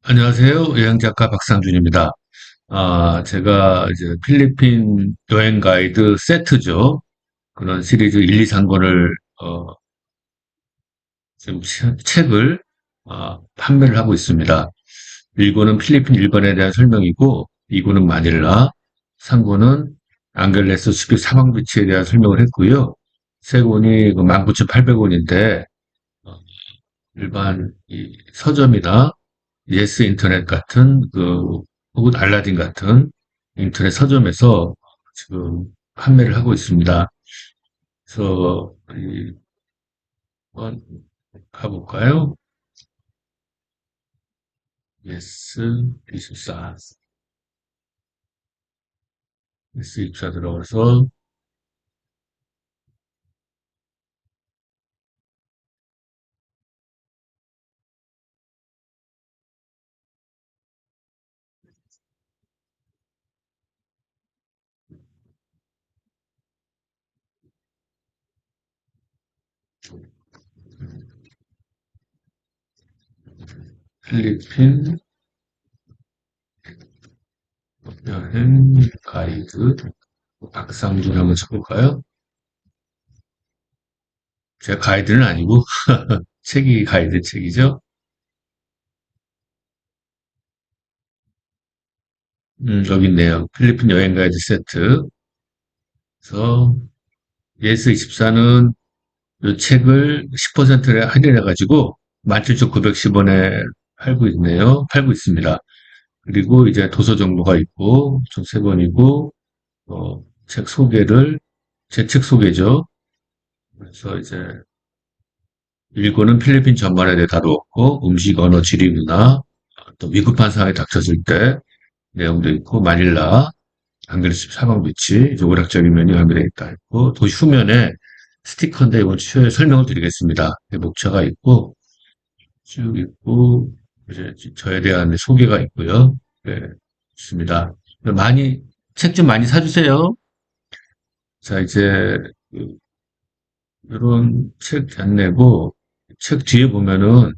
안녕하세요. 여행 작가 박상준입니다. 제가 이제 필리핀 여행 가이드 세트죠. 그런 시리즈 1, 2, 3권을, 지금 책을, 판매를 하고 있습니다. 1권은 필리핀 일본에 대한 설명이고, 2권은 마닐라, 3권은 앙겔레스 숲의 사막 비치에 대한 설명을 했고요. 3권이 19,800원인데, 일반 이 서점이나 예스 인터넷 같은 혹은 알라딘 같은 인터넷 서점에서 지금 판매를 하고 있습니다. 그래서 한번 가볼까요? 예스 24, 예스 24 들어가서 필리핀 여행 가이드 박상준 한번 쳐볼까요? 제가 가이드는 아니고 책이 가이드 책이죠. 여기 있네요. 필리핀 여행 가이드 세트. 그래서 예스 24는 이 책을 10%를 할인해가지고 17,910원에 팔고 있습니다. 그리고 이제 도서 정보가 있고, 총 3권이고, 책 소개를, 제 책 소개죠. 그래서 이제 1권은 필리핀 전반에 대해 다루었고, 음식, 언어, 지리, 문화, 또 위급한 상황에 닥쳤을 때 내용도 있고, 마닐라, 안그레스 사방 비치, 이제 오락적인 면이 함유되어 있다 있고, 도시 후면에 스티커인데 이번 주에 설명을 드리겠습니다. 목차가 있고, 쭉 있고, 이제 저에 대한 소개가 있고요. 네, 있습니다. 책 좀 많이 사주세요. 자, 이제, 이런 책 안내고, 책 뒤에 보면은,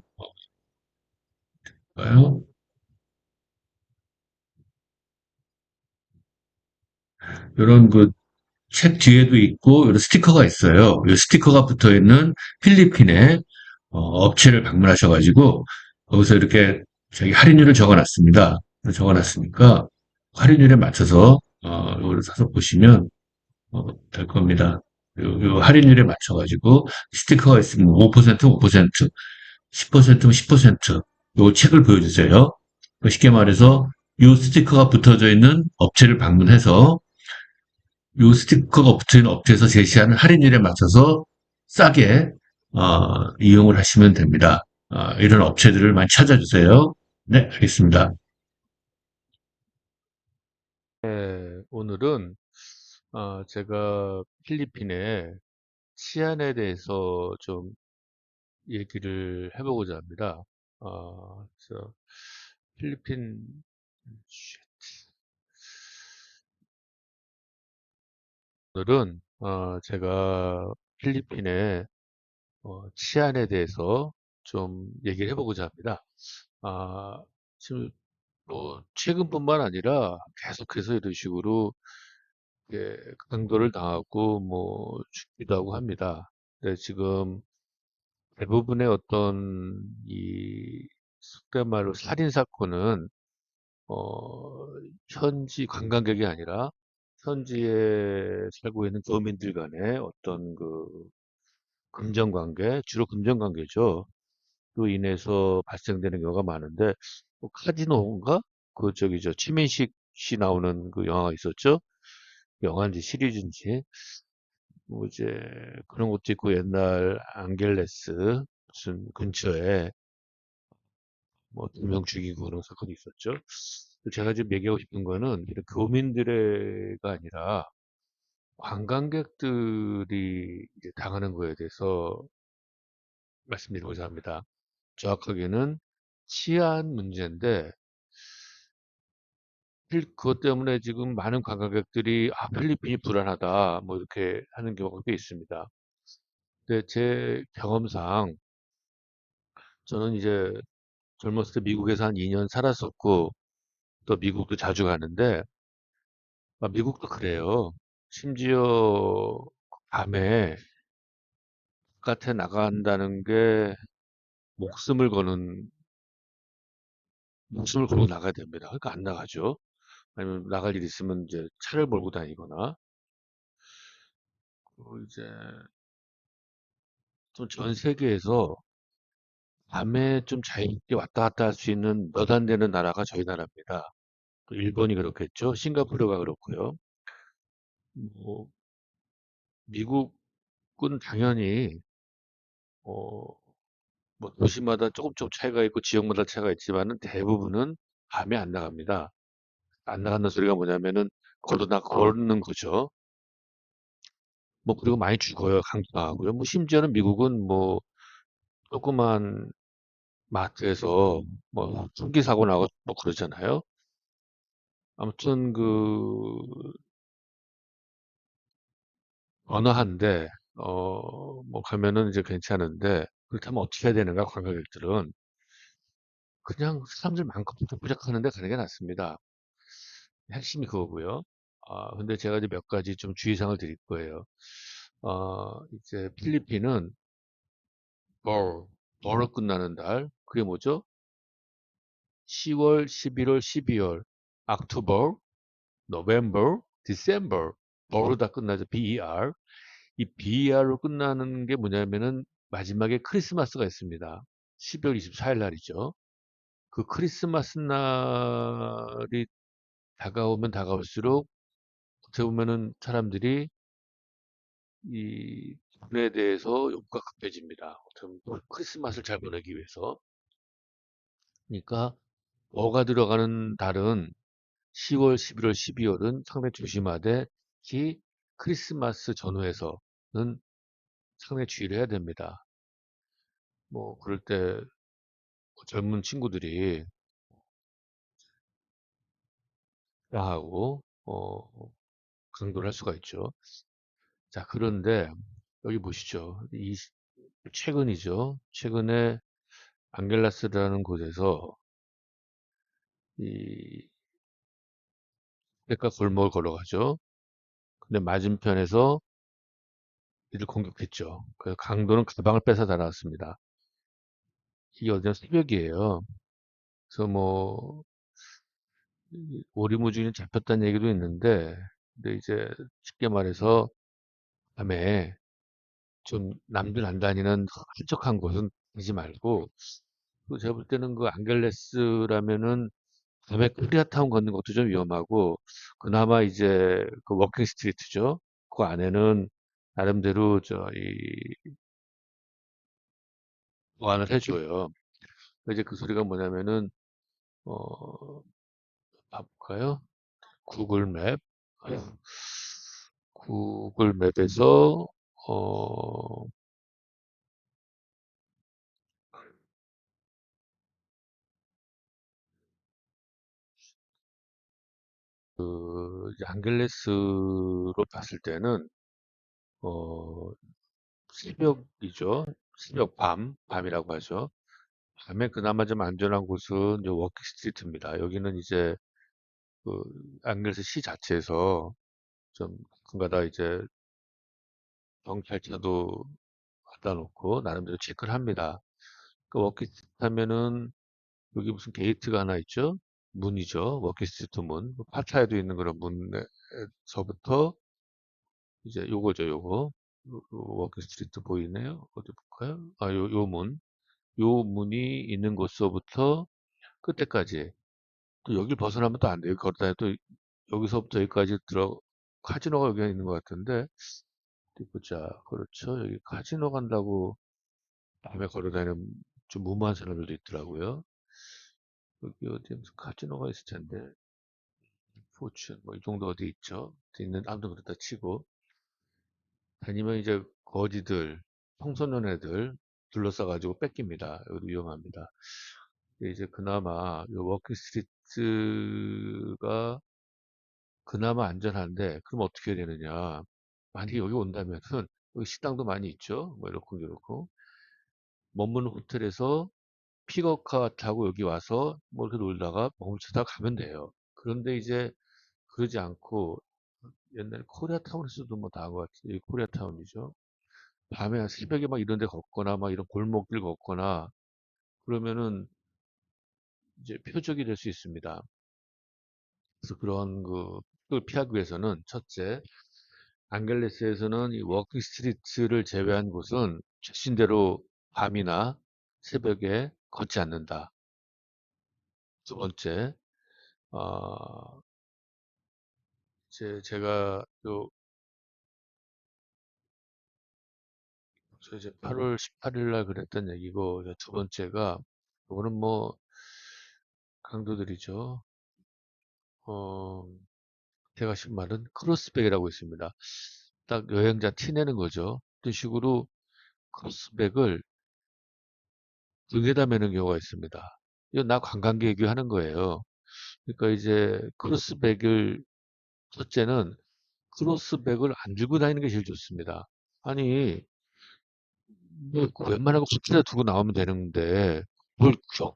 봐요. 이런 책 뒤에도 있고, 이런 스티커가 있어요. 이 스티커가 붙어 있는 필리핀의 업체를 방문하셔가지고, 거기서 이렇게 저기 할인율을 적어놨습니다. 적어놨으니까, 할인율에 맞춰서, 이걸 사서 보시면, 될 겁니다. 요 할인율에 맞춰가지고 스티커가 있으면 5%, 5%, 10%면 10%, 요 책을 보여주세요. 쉽게 말해서 요 스티커가 붙어져 있는 업체를 방문해서 요 스티커가 붙어 있는 업체에서 제시하는 할인율에 맞춰서 싸게 이용을 하시면 됩니다. 이런 업체들을 많이 찾아주세요. 네, 알겠습니다. 네, 오늘은 제가 필리핀의 치안에 대해서 좀 얘기를 해보고자 합니다. 그래서 필리핀 오늘은 제가 필리핀의 치안에 대해서 좀 얘기를 해보고자 합니다. 아, 지금 뭐 최근뿐만 아니라 계속해서 이런 식으로 예, 강도를 당하고 뭐 죽기도 하고 합니다. 근데 지금 대부분의 어떤 이 속된 말로 살인 사건은 어, 현지 관광객이 아니라 현지에 살고 있는 도민들 간의 어떤 그 금전 관계, 주로 금전 관계죠. 로 인해서 발생되는 경우가 많은데 뭐 카지노인가? 그 저기 저 최민식 씨 나오는 그 영화가 있었죠. 영화인지 시리즈인지 뭐 이제 그런 것도 있고 옛날 앙겔레스 무슨 근처에 뭐 두 명 죽이고 그런 사건이 있었죠. 제가 지금 얘기하고 싶은 거는 이런 교민들의가 아니라 관광객들이 이제 당하는 거에 대해서 말씀드리고자 합니다. 정확하게는 치안 문제인데 그것 때문에 지금 많은 관광객들이 필리핀이 불안하다 뭐 이렇게 하는 경우가 꽤 있습니다. 근데 제 경험상 저는 이제 젊었을 때 미국에서 한 2년 살았었고, 또 미국도 자주 가는데, 미국도 그래요. 심지어 밤에 바깥에 나간다는 게 목숨을 거는, 목숨을 걸고 나가야 됩니다. 그러니까 안 나가죠. 아니면 나갈 일 있으면 이제 차를 몰고 다니거나, 또 이제 좀 전 세계에서 밤에 좀 자유롭게 왔다 갔다 할 수 있는 몇 안 되는 나라가 저희 나라입니다. 또 일본이 그렇겠죠. 싱가포르가 그렇고요. 뭐 미국은 당연히 어, 뭐 도시마다 조금 조금 차이가 있고 지역마다 차이가 있지만은 대부분은 밤에 안 나갑니다. 안 나간다는 소리가 뭐냐면은 걸는 거죠. 뭐 그리고 많이 죽어요. 강도당하고요. 뭐 심지어는 미국은 뭐 조그만 마트에서 뭐 총기 사고 나고 뭐 그러잖아요. 아무튼 어느 한데 뭐 가면은 이제 괜찮은데 그렇다면 어떻게 해야 되는가 관광객들은 그냥 사람들 많고 부적부적하는데 가는 게 낫습니다. 핵심이 그거고요. 근데 제가 이제 몇 가지 좀 주의사항을 드릴 거예요. 이제 필리핀은 벌, 벌로 끝나는 달, 그게 뭐죠? 10월, 11월, 12월, October, November, December, 벌로 다 끝나죠. BER. 이 BER로 끝나는 게 뭐냐면은 마지막에 크리스마스가 있습니다. 12월 24일 날이죠. 그 크리스마스 날이 다가오면 다가올수록 어떻게 보면은 사람들이 이 돈에 대해서 욕구가 급해집니다. 어떻게 보면 크리스마스를 잘 보내기 위해서. 그러니까 뭐가 들어가는 달은 10월, 11월, 12월은 상당히 조심하되 특히 크리스마스 전후에서는 상당히 주의를 해야 됩니다. 뭐 그럴 때 젊은 친구들이 야하고 강도를 할 수가 있죠. 자, 그런데 여기 보시죠. 최근이죠. 최근에 안겔라스라는 곳에서 이 백과 골목을 걸어가죠. 근데 맞은편에서 이를 공격했죠. 그래서 강도는 가방을 뺏어 달아왔습니다. 이게 어제 새벽이에요. 그래서 뭐 오리무중이 잡혔다는 얘기도 있는데, 근데 이제 쉽게 말해서 밤에 좀 남들 안 다니는 한적한 곳은 가지 말고, 또 제가 볼 때는 그 앙겔레스라면은 밤에 코리아타운 걷는 것도 좀 위험하고, 그나마 이제 그 워킹 스트리트죠. 그 안에는 나름대로 보안을 해줘요. 이제 그 소리가 뭐냐면은, 어, 봐볼까요? 구글 맵. 구글 맵에서, 어, 이제 안겔레스로 봤을 때는, 어, 새벽이죠. 새벽 밤이라고 하죠. 밤에 그나마 좀 안전한 곳은 이제 워킹 스트리트입니다. 여기는 이제 그 앙글스 시 자체에서 좀 가끔가다 이제 경찰차도 갖다 놓고 나름대로 체크를 합니다. 그 워킹 스트리트 하면은 여기 무슨 게이트가 하나 있죠? 문이죠. 워킹 스트리트 문. 파타야도 있는 그런 문에서부터 이제 요거죠, 요거. 워킹 스트리트 보이네요. 어디 볼까요? 요 문. 요 문이 있는 곳서부터 끝에까지. 또 여길 벗어나면 또 안 돼요. 걸어다녀 또 여기서부터 여기까지 카지노가 여기 있는 것 같은데, 어디 보자. 그렇죠. 여기 카지노 간다고 밤에 걸어다니는 좀 무모한 사람들도 있더라고요. 여기 어디 무슨 카지노가 있을 텐데, 포춘, 뭐 이 정도 어디 있죠? 있는, 아무튼 그렇다 치고, 다니면 이제 거지들, 청소년 애들 둘러싸가지고 뺏깁니다. 여기도 위험합니다. 근데 이제 그나마 요 워킹 스트리트가 그나마 안전한데 그럼 어떻게 해야 되느냐? 만약에 여기 온다면은 여기 식당도 많이 있죠. 뭐 이렇고 저렇고 머무는 호텔에서 픽업카 타고 여기 와서 뭐 이렇게 놀다가 멈추다 가면 돼요. 그런데 이제 그러지 않고 옛날 코리아타운에서도 뭐 다 한 것 같은데 여기 코리아타운이죠. 밤에 한 새벽에 막 이런 데 걷거나 막 이런 골목길 걷거나 그러면은 이제 표적이 될 수 있습니다. 그래서 그런 그걸 피하기 위해서는 첫째, 앙겔레스에서는 이 워킹 스트리트를 제외한 곳은 최신대로 밤이나 새벽에 걷지 않는다. 두 번째, 어, 제가 저 이제 8월 18일 날 그랬던 얘기고, 이제 두 번째가, 이거는 뭐, 강도들이죠. 어, 제가 신 말은 크로스백이라고 있습니다. 딱 여행자 티 내는 거죠. 이런 식으로 크로스백을 등에다 매는 경우가 있습니다. 이건 나 관광객이 하는 거예요. 그러니까 이제 크로스백을, 첫째는 크로스백을 안 들고 다니는 게 제일 좋습니다. 아니, 뭐 웬만하고 붙여다 두고 나오면 되는데 뭘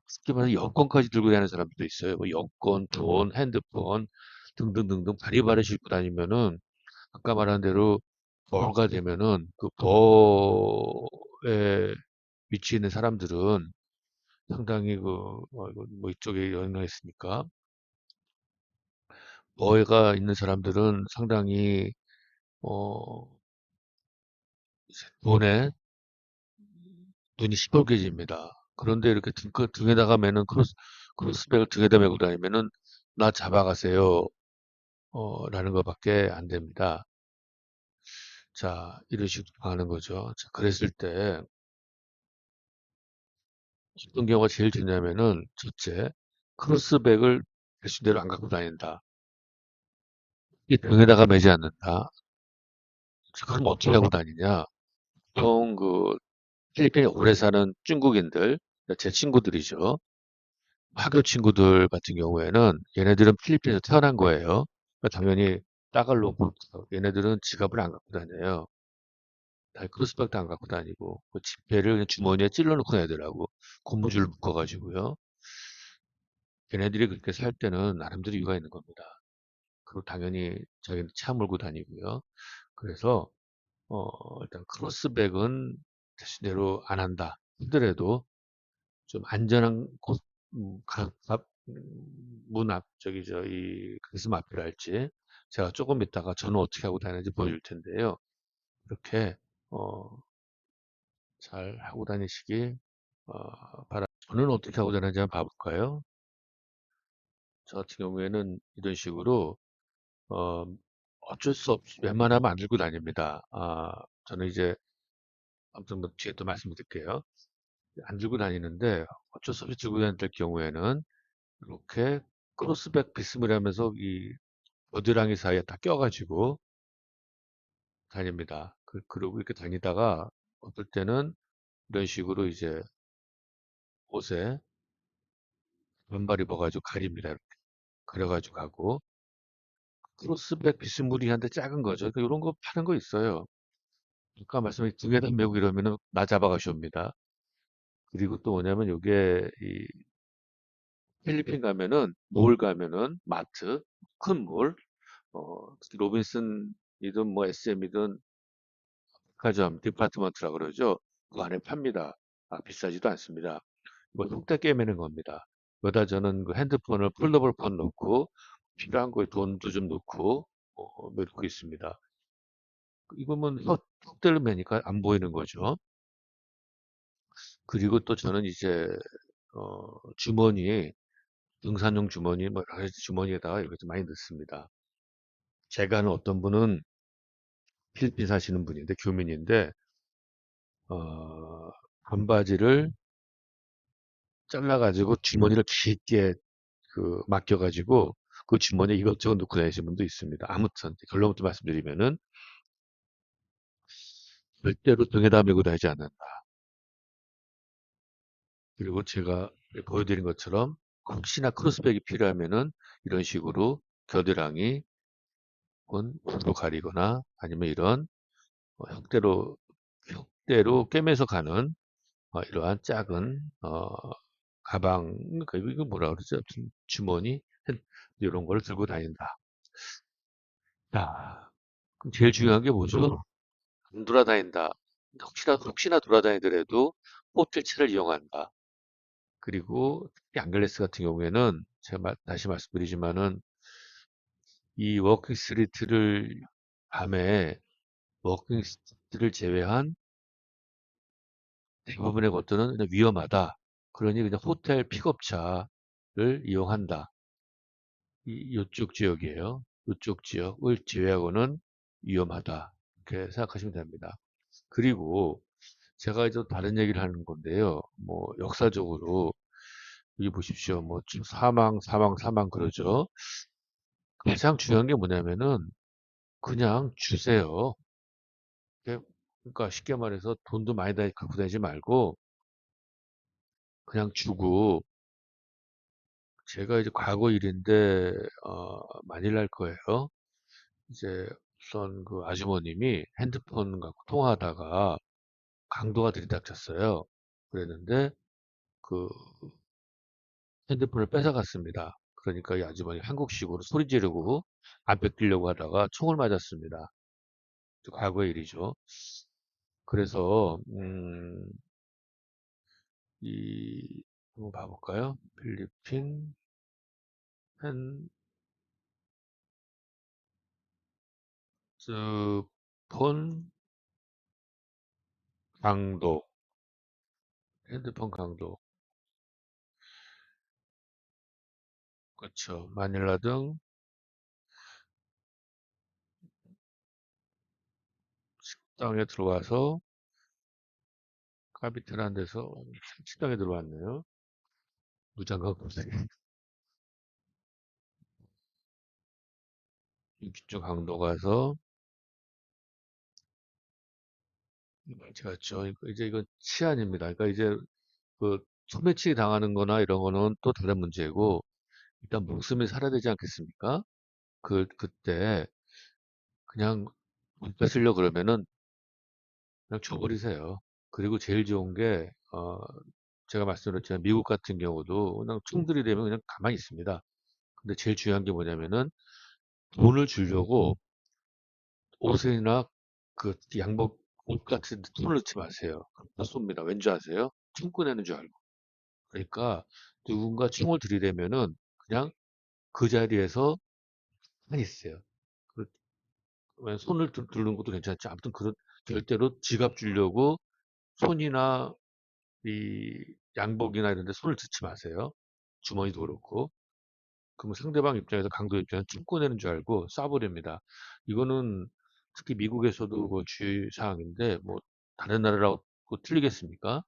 쉽게 말해 여권까지 들고 다니는 사람들도 있어요. 뭐 여권, 돈, 핸드폰 등등등등 바리바리 싣고 다니면은 아까 말한 대로 버가 되면은 그 버에 위치해 있는 사람들은 상당히 이거 뭐 이쪽에 연연했으니까 버가 있는 사람들은 상당히 어 돈에 눈이 시뻘개집니다. 그런데 이렇게 등에다가 매는 크로스백을 등에다 메고 다니면은 나 잡아가세요. 라는 것밖에 안 됩니다. 자, 이런 식으로 하는 거죠. 자, 그랬을 때 어떤 경우가 제일 좋냐면은 첫째, 크로스백을 대신대로 안 갖고 다닌다. 이 등에다가 매지 않는다. 자, 그럼 어떻게 하고 다니냐? 보통 필리핀에 오래 사는 중국인들, 제 친구들이죠. 학교 친구들 같은 경우에는 얘네들은 필리핀에서 태어난 거예요. 그러니까 당연히 따갈로그, 얘네들은 지갑을 안 갖고 다녀요. 다 크로스백도 안 갖고 다니고 그 지폐를 그냥 주머니에 찔러 놓고 다니더라고. 고무줄 묶어가지고요. 걔네들이 그렇게 살 때는 나름대로 이유가 있는 겁니다. 그리고 당연히 자기는 차 몰고 다니고요. 그래서 일단 크로스백은 대신대로 안 한다 하더라도 좀 안전한 곳, 문 앞, 이 가슴 앞이랄지, 제가 조금 이따가 저는 어떻게 하고 다니는지 보여줄 텐데요. 이렇게, 어, 잘 하고 다니시기, 바랍니다. 저는 어떻게 하고 다니는지 한번 봐볼까요? 저 같은 경우에는 이런 식으로, 어, 어쩔 수 없이 웬만하면 안 들고 다닙니다. 저는 이제, 아무튼 뭐 뒤에 또 말씀드릴게요. 안 들고 다니는데, 어쩔 수 없이 들고 다닐 경우에는, 이렇게 크로스백 비스무리하면서 이 겨드랑이 사이에 다 껴가지고 다닙니다. 그리고 이렇게 다니다가 어떨 때는 이런 식으로 이제 옷에 맨발 입어가지고 가립니다. 이렇게 가려가지고 가고 크로스백 비스무리한데 작은 거죠. 이런 거 파는 거 있어요. 아까 말씀드린 등에다 메고 이러면은 나 잡아가시옵니다. 그리고 또 뭐냐면 요게 이 필리핀 가면은 몰 가면은 마트 큰 몰, 특히 로빈슨이든 뭐 SM이든 백화점, 디파트먼트라 그러죠. 그 안에 팝니다. 비싸지도 않습니다. 뭐 뚝딱 깨매는 겁니다. 여기다 저는 그 핸드폰을 폴더블 폰 넣고 필요한 거에 돈도 좀 넣고 넣고 있습니다. 이거면 턱대를 매니까 안 보이는 거죠. 그리고 또 저는 이제 주머니에 등산용 주머니 뭐 여러 가지 주머니에다가 이렇게 좀 많이 넣습니다. 제가 아는 어떤 분은 필리핀 사시는 분인데 교민인데 반바지를 잘라가지고 주머니를 깊게 맡겨가지고 그 주머니에 이것저것 넣고 다니시는 분도 있습니다. 아무튼 결론부터 말씀드리면은 절대로 등에다 메고 다니지 않는다. 그리고 제가 보여드린 것처럼 혹시나 크로스백이 필요하면은 이런 식으로 겨드랑이 혹은 옷으로 가리거나 아니면 이런 혁대로 꿰매서 가는 이러한 작은 가방, 그러니까 이거 뭐라 그러죠? 아무튼 주머니, 이런 걸 들고 다닌다. 자, 그럼 제일 중요한 게 뭐죠? 안 돌아다닌다. 혹시나 돌아다니더라도 호텔차를 이용한다. 그리고 특히 앙글레스 같은 경우에는 제가 다시 말씀드리지만은 이 워킹 스트리트를 밤에 워킹 스트리트를 제외한 대부분의 것들은 그냥 위험하다. 그러니 그냥 호텔 픽업차를 이용한다. 요쪽 지역이에요. 요쪽 지역을 제외하고는 위험하다. 이렇게 생각하시면 됩니다. 그리고 제가 이제 다른 얘기를 하는 건데요. 뭐 역사적으로 여기 보십시오. 뭐 지금 사망 그러죠. 가장 중요한 게 뭐냐면은 그냥 주세요. 그러니까 쉽게 말해서 돈도 많이 갖고 다니지 말고 그냥 주고 제가 이제 과거 일인데 만일 날 거예요. 이제 우선 그 아주머님이 핸드폰 갖고 통화하다가 강도가 들이닥쳤어요. 그랬는데 그 핸드폰을 뺏어갔습니다. 그러니까 이 아주머니 한국식으로 소리 지르고 안 뺏기려고 하다가 총을 맞았습니다. 과거의 일이죠. 그래서 이 한번 봐볼까요? 필리핀 핸드폰 강도, 핸드폰 강도, 그렇죠. 마닐라 등 식당에 들어와서 카비트라는 데서 식당에 들어왔네요. 무장갑 없이 김치쪽 강도 가서 맞죠. 이제 이건 치안입니다. 그러니까 이제 그 소매치기 당하는 거나 이런 거는 또 다른 문제고 일단 목숨이 살아야 되지 않겠습니까? 그때 그냥 못 뺏으려 그러면은 그냥 줘버리세요. 그리고 제일 좋은 게 제가 말씀드렸지만 미국 같은 경우도 그냥 총들이 되면 그냥 가만히 있습니다. 근데 제일 중요한 게 뭐냐면은 돈을 주려고 옷이나 그 양복 옷 같은 데 손을 넣지 마세요. 다 쏩니다. 왠지 아세요? 총 꺼내는 줄 알고. 그러니까 누군가 총을 들이대면은 그냥 그 자리에서 가만히 있어요. 그 손을 들는 것도 괜찮지. 아무튼 그런 절대로 지갑 주려고 손이나 이 양복이나 이런 데 손을 넣지 마세요. 주머니도 그렇고. 그러면 상대방 입장에서 강도 입장에서 총 꺼내는 줄 알고 쏴버립니다. 이거는 특히 미국에서도 그 주의 사항인데 뭐 다른 나라라고 틀리겠습니까?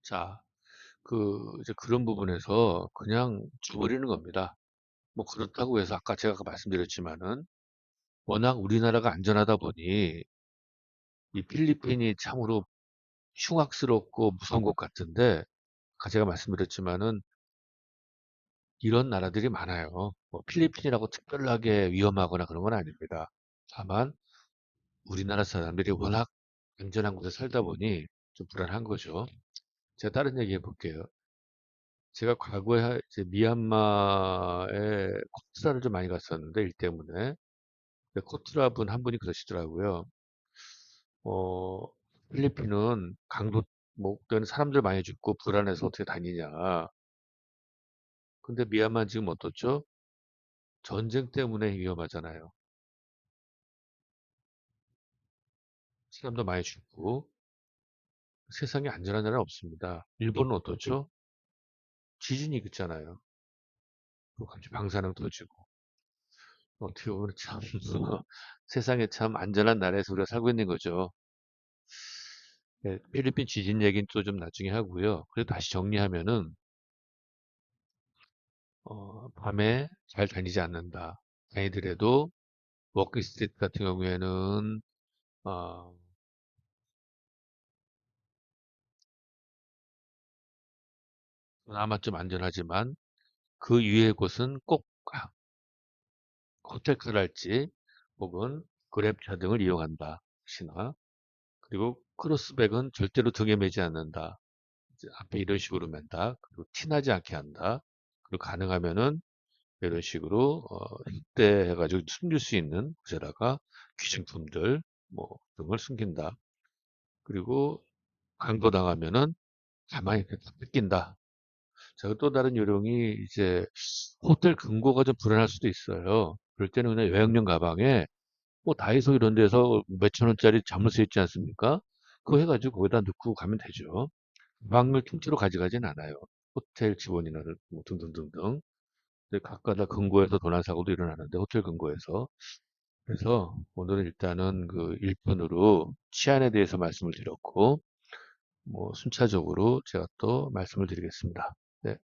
자, 이제 그런 부분에서 그냥 줘버리는 겁니다. 뭐 그렇다고 해서 아까 제가 말씀드렸지만은 워낙 우리나라가 안전하다 보니 이 필리핀이 참으로 흉악스럽고 무서운 것 같은데 아까 제가 말씀드렸지만은 이런 나라들이 많아요. 뭐 필리핀이라고 특별하게 위험하거나 그런 건 아닙니다. 다만 우리나라 사람들이 워낙 안전한 곳에 살다 보니 좀 불안한 거죠. 제가 다른 얘기 해볼게요. 제가 과거에 이제 미얀마에 코트라를 좀 많이 갔었는데 일 때문에 근데 코트라 분 한 분이 그러시더라고요. 어, 필리핀은 강도 뭐 때문에 사람들 많이 죽고 불안해서 어떻게 다니냐. 근데 미얀마 지금 어떻죠? 전쟁 때문에 위험하잖아요. 사람도 많이 죽고 세상에 안전한 나라는 없습니다. 일본은 어떻죠? 지진이 있잖아요. 또 갑자기 방사능 터지고. 어떻게 보면 참 세상에 참 안전한 나라에서 우리가 살고 있는 거죠. 네, 필리핀 지진 얘기는 또 좀 나중에 하고요. 그래도 다시 정리하면은 밤에 잘 다니지 않는다. 다니더라도 워킹 스트리트 같은 경우에는 어, 그나마 좀 안전하지만 그 이외의 곳은 꼭 호텔카랄지 혹은 그랩차 등을 이용한다. 혹시나 그리고 크로스백은 절대로 등에 매지 않는다. 이제 앞에 이런 식으로 맨다. 그리고 티나지 않게 한다. 그리고 가능하면은 이런 식으로 확대해가지고 숨길 수 있는 곳에다가 귀중품들 뭐 등을 숨긴다. 그리고 강도당하면은 가만히 그냥 딱 뺏긴다. 자, 또 다른 요령이 이제 호텔 금고가 좀 불안할 수도 있어요. 그럴 때는 그냥 여행용 가방에 뭐 다이소 이런 데서 몇천 원짜리 자물쇠 있지 않습니까? 그거 해가지고 거기다 넣고 가면 되죠. 가방을 통째로 가져가진 않아요. 호텔 직원이나 뭐 등등등등. 근데 가끔가다 금고에서 도난 사고도 일어나는데 호텔 금고에서. 그래서 오늘은 일단은 그 1편으로 치안에 대해서 말씀을 드렸고 뭐 순차적으로 제가 또 말씀을 드리겠습니다. 네.